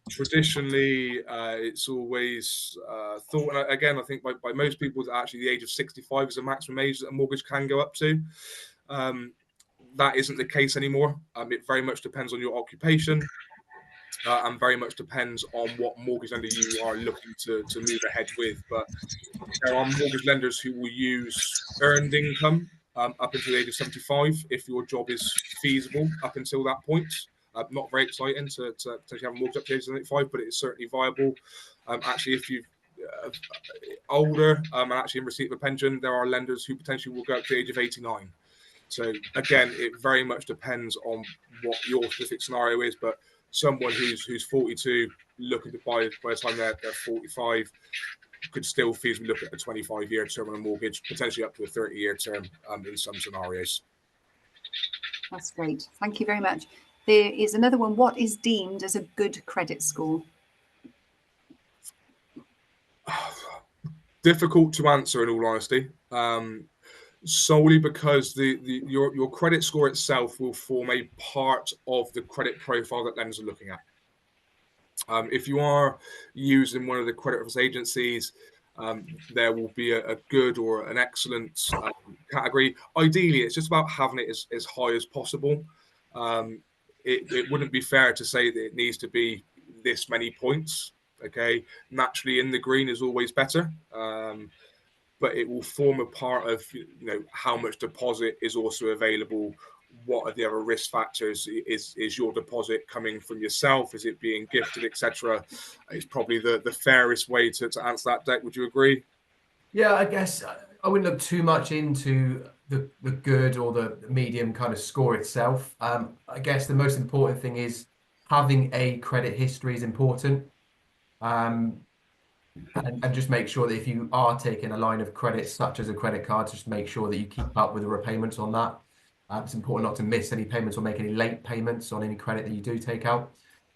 [SPEAKER 2] Traditionally, it's always thought, and again, I think by most people, that actually the age of 65 is the maximum age that a mortgage can go up to. That isn't the case anymore. It very much depends on your occupation and very much depends on what mortgage lender you are looking to move ahead with. But there are mortgage lenders who will use earned income up until the age of 75 if your job is feasible up until that point. Not very exciting to potentially have a mortgage up to the age of 75, but it is certainly viable. Actually, if you're older and actually in receipt of a pension, there are lenders who potentially will go up to the age of 89. So again, it very much depends on what your specific scenario is. But someone who's 42 looking to buy by the time they're 45 could still feasibly look at a 25-year term on a mortgage, potentially up to a 30-year term in some scenarios.
[SPEAKER 1] That's great. Thank you very much. There is another one. What is deemed as a good credit score?
[SPEAKER 2] Difficult to answer, in all honesty, solely because your credit score itself will form a part of the credit profile that lenders are looking at. If you are using one of the credit reference agencies, there will be a good or an excellent category. Ideally, it's just about having it as high as possible. It wouldn't be fair to say that it needs to be this many points. Okay, naturally in the green is always better, but it will form a part of how much deposit is also available. What are the other risk factors? Is your deposit coming from yourself? Is it being gifted, etc.? It's probably the fairest way to answer that, Deck. Would you agree?
[SPEAKER 3] Yeah, I guess I wouldn't look too much into the good or the medium kind of score itself. I guess the most important thing is having a credit history is important. And just make sure that if you are taking a line of credit, such as a credit card, just make sure that you keep up with the repayments on that. It's important not to miss any payments or make any late payments on any credit that you do take out.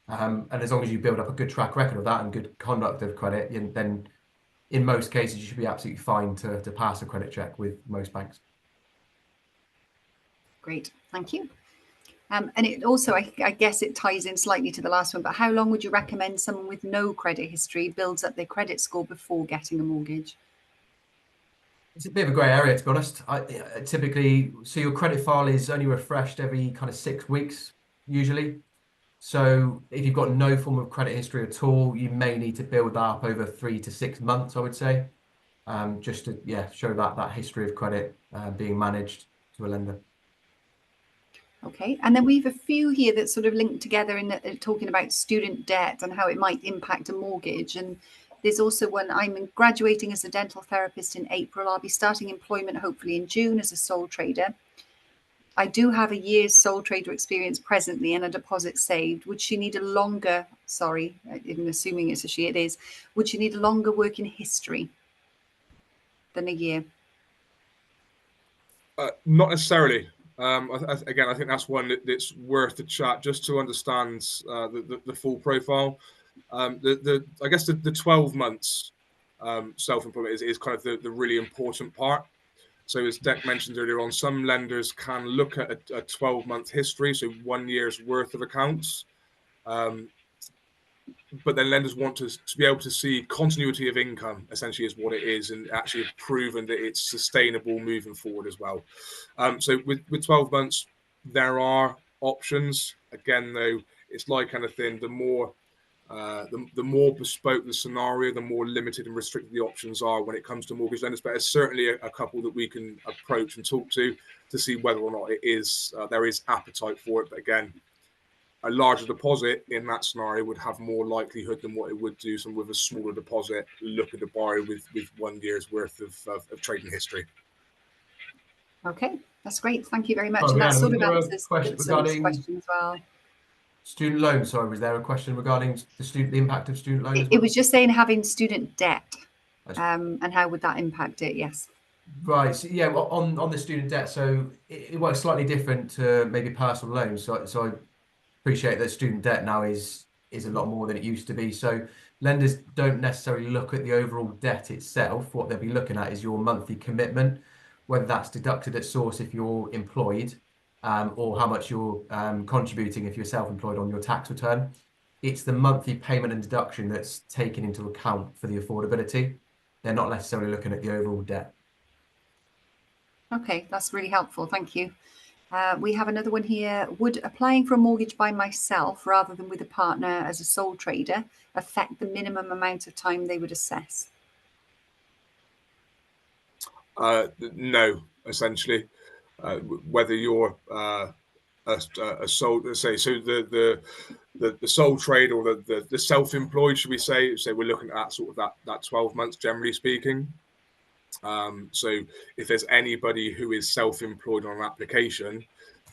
[SPEAKER 3] And as long as you build up a good track record of that and good conduct of credit, then in most cases, you should be absolutely fine to pass a credit check with most banks.
[SPEAKER 1] Great, thank you. And it also, I guess it ties in slightly to the last one, but how long would you recommend someone with no credit history builds up their credit score before getting a mortgage?
[SPEAKER 3] It's a bit of a grey area, to be honest. Typically, so your credit file is only refreshed every kind of 6 weeks, usually. So if you've got no form of credit history at all, you may need to build that up over 3 to 6 months, I would say, just to show that history of credit being managed to a lender.
[SPEAKER 1] Okay, and then we have a few here that sort of link together in talking about student debt and how it might impact a mortgage. And there's also one, I'm graduating as a dental therapist in April. I'll be starting employment hopefully in June as a sole trader. I do have a year's sole trader experience presently and a deposit saved. Would she need a longer, sorry, even assuming it's a she, it is, would she need a longer working history than a year?
[SPEAKER 2] Not necessarily. Again, I think that's one that's worth the chat just to understand the full profile. I guess the 12 months self-employment is kind of the really important part. So as Deck mentioned earlier on, some lenders can look at a 12-month history, so 1 year's worth of accounts. But then lenders want to be able to see continuity of income, essentially, is what it is, and actually have proven that it's sustainable moving forward as well. So with 12 months, there are options. Again, though, it's like anything, the more The more bespoke the scenario, the more limited and restricted the options are when it comes to mortgage lenders. But there's certainly a couple that we can approach and talk to see whether or not it is there is appetite for it. But again, a larger deposit in that scenario would have more likelihood than what it would do someone with a smaller deposit looking to borrow with 1 year's worth of trading history.
[SPEAKER 1] Okay, that's great. Thank you very much.
[SPEAKER 3] Oh,
[SPEAKER 1] And that
[SPEAKER 3] Rhiannon,
[SPEAKER 1] sort
[SPEAKER 3] was
[SPEAKER 1] of
[SPEAKER 3] there a
[SPEAKER 1] answers
[SPEAKER 3] question
[SPEAKER 1] Vincent's
[SPEAKER 3] regarding
[SPEAKER 1] question as well.
[SPEAKER 3] student loans? Sorry, was there a question regarding the impact of student loan as
[SPEAKER 1] It
[SPEAKER 3] well?
[SPEAKER 1] was just saying having student debt, and how would that impact it? Yes.
[SPEAKER 3] Right. So, yeah, well, on the student debt, so it works slightly different to maybe personal loans. So I appreciate that student debt now is a lot more than it used to be. So lenders don't necessarily look at the overall debt itself. What they'll be looking at is your monthly commitment, whether that's deducted at source if you're employed, or how much you're contributing if you're self-employed on your tax return. It's the monthly payment and deduction that's taken into account for the affordability. They're not necessarily looking at the overall debt.
[SPEAKER 1] Okay, that's really helpful. Thank you. We have another one here. Would applying for a mortgage by myself rather than with a partner as a sole trader affect the minimum amount of time they would assess?
[SPEAKER 2] No, essentially. Whether you're a sole, say, so the sole trade or the self-employed, should we say we're looking at sort of that 12 months, generally speaking. So if there's anybody who is self-employed on an application,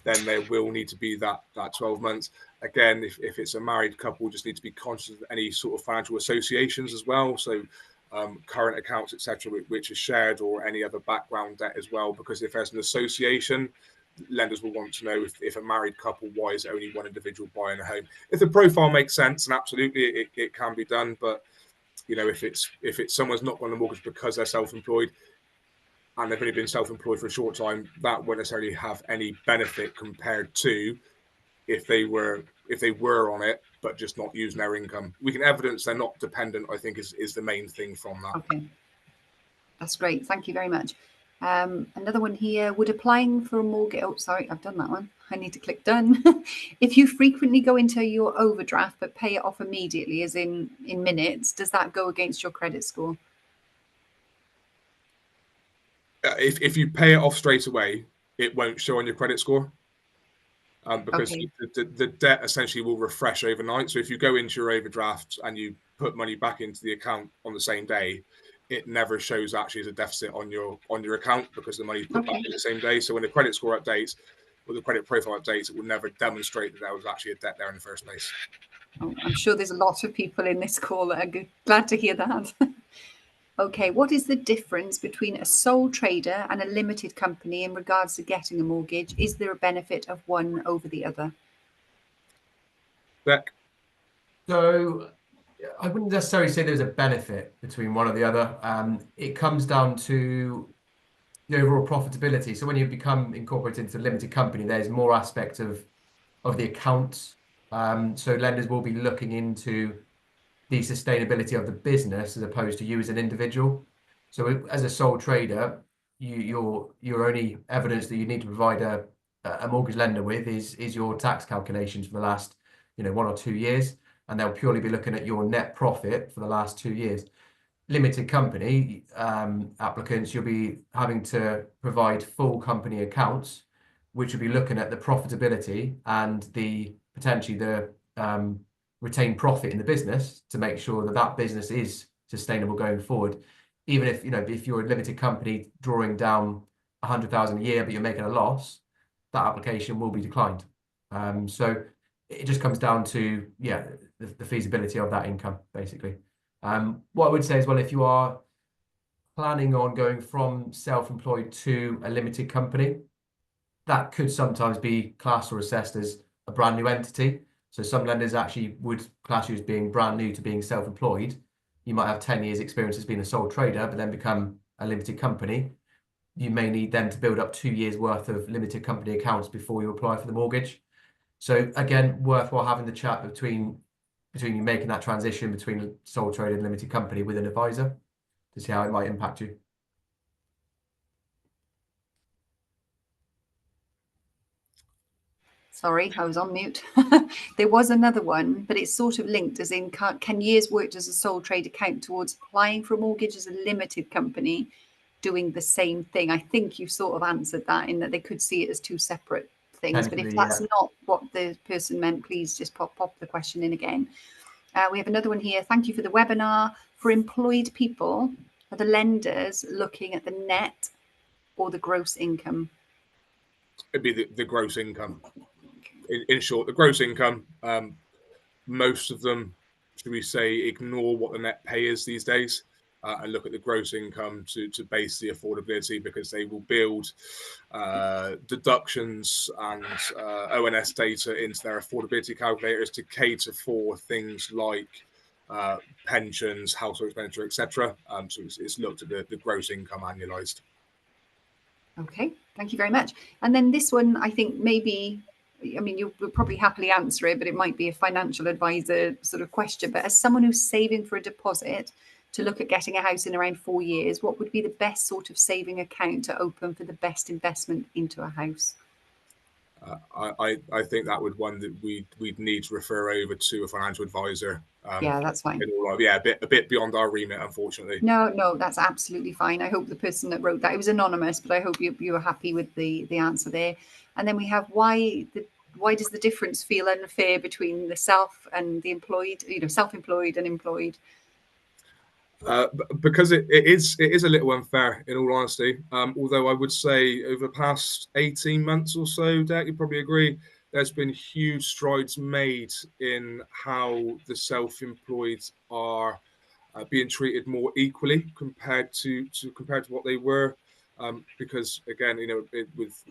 [SPEAKER 2] then there will need to be that 12 months. Again, if it's a married couple, just need to be conscious of any sort of financial associations as well. So current accounts, etc., which is shared, or any other background debt as well. Because if there's an association, lenders will want to know if a married couple, why is only one individual buying a home? If the profile makes sense, and absolutely it can be done, but you know, if it's someone's not got a mortgage because they're self-employed and they've only been self-employed for a short time, that won't necessarily have any benefit compared to if they were on it but just not using their income. We can evidence they're not dependent, I think, is the main thing from that.
[SPEAKER 1] Okay, that's great. Thank you very much. Another one here. Would applying for a mortgage... Oh, sorry, I've done that one. I need to click done. If you frequently go into your overdraft but pay it off immediately, as in minutes, does that go against your credit score?
[SPEAKER 2] If you pay it off straight away, it won't show on your credit score. Because
[SPEAKER 1] Okay.
[SPEAKER 2] the debt essentially will refresh overnight. So if you go into your overdraft and you put money back into the account on the same day, it never shows actually as a deficit on your account because the money's put back in the same day. So when the credit score updates or the credit profile updates, it will never demonstrate that there was actually a debt there in the first place.
[SPEAKER 1] Oh, I'm sure there's a lot of people in this call that are glad to hear that. Okay, what is the difference between a sole trader and a limited company in regards to getting a mortgage? Is there a benefit of one over the other?
[SPEAKER 2] Beck?
[SPEAKER 3] So I wouldn't necessarily say there's a benefit between one or the other. It comes down to the overall profitability. So when you become incorporated into a limited company, there's more aspects of the accounts. So lenders will be looking into the sustainability of the business as opposed to you as an individual. So as a sole trader, your only evidence that you need to provide a mortgage lender with is your tax calculations for the last 1 or 2 years, and they'll purely be looking at your net profit for the last 2 years. Limited company applicants, you'll be having to provide full company accounts, which will be looking at the profitability and potentially the retained profit in the business to make sure that that business is sustainable going forward. Even if if you're a limited company drawing down 100,000 a year, but you're making a loss, that application will be declined. So it just comes down to the feasibility of that income, basically. What I would say as well, if you are planning on going from self-employed to a limited company, that could sometimes be classed or assessed as a brand new entity. So some lenders actually would class you as being brand new to being self-employed. You might have 10 years experience as being a sole trader, but then become a limited company. You may need then to build up 2 years worth of limited company accounts before you apply for the mortgage. So again, worthwhile having the chat between you making that transition between a sole trader and limited company with an advisor to see how it might impact you.
[SPEAKER 1] Sorry, I was on mute. There was another one, but it's sort of linked, as in, can years worked as a sole trader count towards applying for a mortgage as a limited company doing the same thing? I think you sort of answered that, in that they could see it as two separate things. But if that's not what the person meant, please just pop the question in again. We have another one here. Thank you for the webinar. For employed people, are the lenders looking at the net or the gross income?
[SPEAKER 2] It'd be the gross income. In short, the gross income. Most of them, should we say, ignore what the net pay is these days and look at the gross income to base the affordability, because they will build deductions and ONS data into their affordability calculators to cater for things like pensions, household expenditure, etc. So it's looked at the gross income annualized.
[SPEAKER 1] Okay, thank you very much. And then this one, I think maybe, I mean, you'll probably happily answer it, but it might be a financial advisor sort of question. But as someone who's saving for a deposit to look at getting a house in around 4 years, what would be the best sort of saving account to open for the best investment into a house?
[SPEAKER 2] I think that would one that we'd need to refer over to a financial advisor.
[SPEAKER 1] Yeah, that's fine.
[SPEAKER 2] Yeah, a bit beyond our remit, unfortunately.
[SPEAKER 1] No, that's absolutely fine. I hope the person that wrote that, it was anonymous, but I hope you were happy with the answer there. And then we have why does the difference feel unfair between the self and the employed, self-employed and employed?
[SPEAKER 2] Because it is a little unfair, in all honesty. Although I would say over the past 18 months or so, Dec, you probably agree, there's been huge strides made in how the self-employed are being treated more equally compared to what they were. Because again, with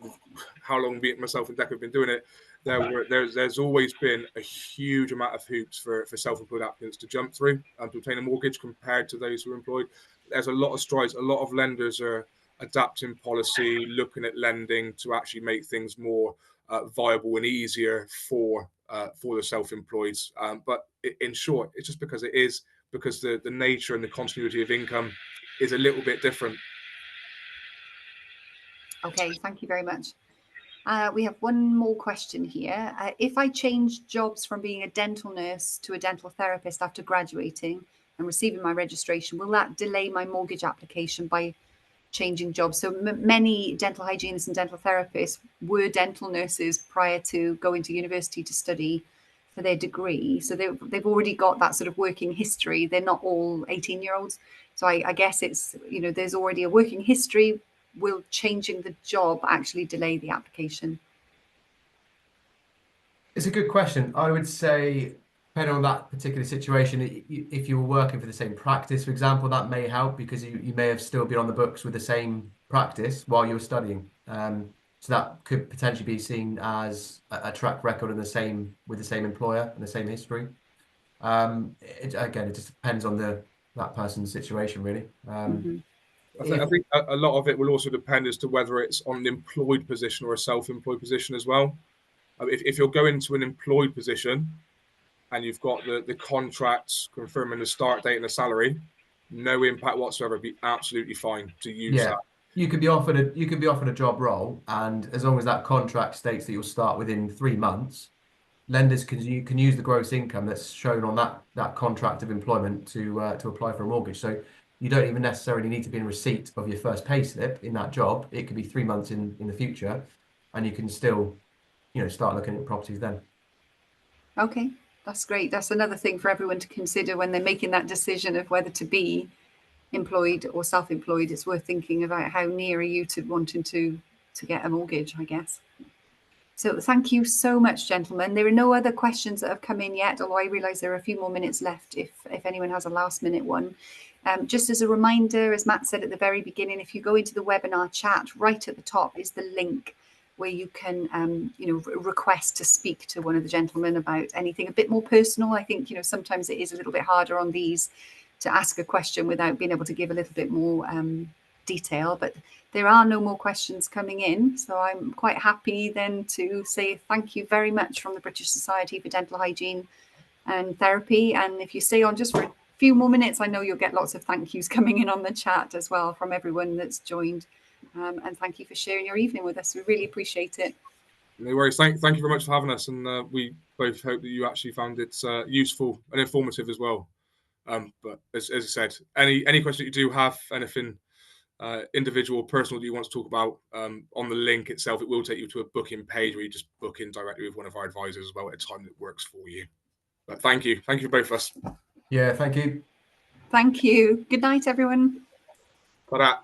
[SPEAKER 2] how long myself and Dec have been doing it, there's always been a huge amount of hoops for self-employed applicants to jump through to obtain a mortgage compared to those who are employed. There's a lot of strides. A lot of lenders are adapting policy, looking at lending to actually make things more viable and easier for the self-employed. But in short, it's just because the nature and the continuity of income is a little bit different.
[SPEAKER 1] Okay, thank you very much. We have one more question here. If I change jobs from being a dental nurse to a dental therapist after graduating and receiving my registration, will that delay my mortgage application by changing jobs? So many dental hygienists and dental therapists were dental nurses prior to going to university to study for their degree. So they've already got that sort of working history. They're not all 18-year-olds. So I guess it's, there's already a working history. Will changing the job actually delay the application?
[SPEAKER 3] It's a good question. I would say, depending on that particular situation, if you were working for the same practice, for example, that may help, because you may have still been on the books with the same practice while you were studying. So that could potentially be seen as a track record with the same employer and the same history. It just depends on that person's situation, really.
[SPEAKER 2] I think a lot of it will also depend as to whether it's on an employed position or a self-employed position as well. If you're going to an employed position and you've got the contracts confirming the start date and the salary, no impact whatsoever. Be absolutely fine to use that.
[SPEAKER 3] You could be offered a job role, and as long as that contract states that you'll start within 3 months, lenders can use the gross income that's shown on that contract of employment to apply for a mortgage. So you don't even necessarily need to be in receipt of your first pay slip in that job. It could be 3 months in the future, and you can still, start looking at properties then.
[SPEAKER 1] Okay, that's great. That's another thing for everyone to consider when they're making that decision of whether to be employed or self-employed. It's worth thinking about how near are you to wanting to get a mortgage, I guess. So thank you so much, gentlemen. There are no other questions that have come in yet, although I realise there are a few more minutes left if anyone has a last minute one. Just as a reminder, as Matt said at the very beginning, if you go into the webinar chat, right at the top is the link where you can request to speak to one of the gentlemen about anything a bit more personal. I think sometimes it is a little bit harder on these to ask a question without being able to give a little bit more detail, but there are no more questions coming in, so I'm quite happy then to say thank you very much from the British Society for Dental Hygiene and Therapy. And if you stay on just for a few more minutes, I know you'll get lots of thank yous coming in on the chat as well from everyone that's joined. And thank you for sharing your evening with us. We really appreciate it.
[SPEAKER 2] No worries. Thank you very much for having us, and we both hope that you actually found it useful and informative as well. But as I said, any question you do have, anything individual or personal that you want to talk about, on the link itself, it will take you to a booking page where you just book in directly with one of our advisors as well at a time that works for you. But thank you for both of us.
[SPEAKER 3] Yeah, thank you.
[SPEAKER 1] Thank you. Good night, everyone.
[SPEAKER 2] Ta-da.